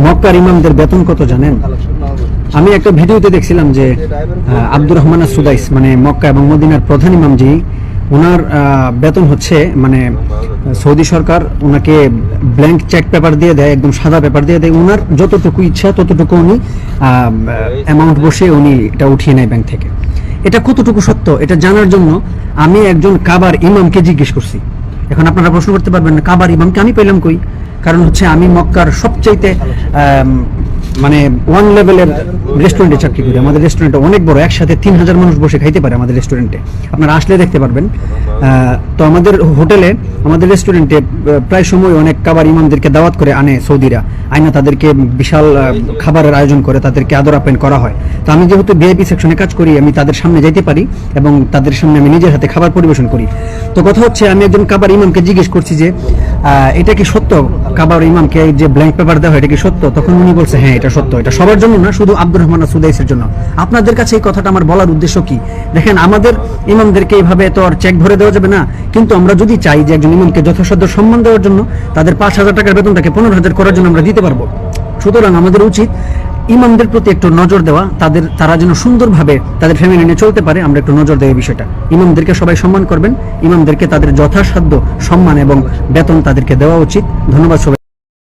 মক্কার ইমামদের বেতন কত জানেন? আমি একটা ভিডিওতে দেখছিলাম যে আব্দুর রহমান সুদাইস মানে মক্কা এবং মদিনার প্রধান ইমাম জি, ওনার বেতন হচ্ছে মানে সৌদি সরকার ওনাকে ব্ল্যাঙ্ক চেক পেপার দিয়ে দেয়, একদম সাদা পেপার দিয়ে দেয়, ওনার যতটুকু ইচ্ছা ততটুকু উনি অ্যামাউন্ট বসে উনি এটা উঠিয়ে নেয় ব্যাংক থেকে। এটা কতটুকু সত্য এটা জানার জন্য আমি একজন কাবার ইমামকে জিজ্ঞেস করছি। এখন আপনারা প্রশ্ন করতে পারবেন কাবার ইমামকে আমি পেলাম কই? কারণ হচ্ছে আমি মক্কার সবচাইতে মানে ওয়ান লেভেলের রেস্টুরেন্টে চাকরি করি। আমাদের রেস্টুরেন্টে অনেক বড়, একসাথে 3000 মানুষ বসে খাইতে পারে আমাদের রেস্টুরেন্টে, আপনারা আসলে দেখতে পারবেন। তো আমাদের হোটেলে, আমাদের রেস্টুরেন্টে প্রায় সময় অনেক কাবার ইমামদেরকে দাওয়াত করে আনে সৌদিরা, আইনা তাদেরকে বিশাল খাবারের আয়োজন করে, তাদেরকে আদর আপ্যায়ন করা হয়। তো আমি যেহেতু ভিআইপি সেকশনে কাজ করি, আমি তাদের সামনে যাইতে পারি এবং তাদের সামনে আমি নিজের হাতে খাবার পরিবেশন করি। তো কথা হচ্ছে আমি একজন কাবার ইমামকে জিজ্ঞেস করছি যে এটা কি সত্য, কাবার ইমামকে যে ব্ল্যাঙ্ক পেপার দেওয়া হয় এটা কি সত্য? তখন উনি বলছে হ্যাঁ এটা সত্য, এটা সবার জন্য না, শুধু আব্দুর রহমান সুদাইসের জন্য। আপনাদের কাছে এই কথাটা আমার বলার উদ্দেশ্য কি? দেখেন আমাদের ইমামদেরকে এইভাবে তো আর চেক ভরে দেওয়া যাবে না, কিন্তু আমরা যদি চাই যে একজন ইমামকে যথাসাধ্য সম্মান দেওয়ার জন্য তাদের 5000 টাকার বেতনটাকে 15000 করার জন্য আমরা দিতে পারবো। সুতরাং আমাদের উচিত ইমামদের প্রতি একটু নজর দেওয়া, তারা যেন সুন্দরভাবে তাদের ফ্যামিলি নিয়ে চলতে পারে, আমরা একটু নজর দেওয়া বিষয়টা। ইমামদেরকে সবাই সম্মান করবেন, ইমামদেরকে তাদের যথাসাধ্য সম্মান এবং বেতন তাদেরকে দেওয়া উচিত। ধন্যবাদ সবাই।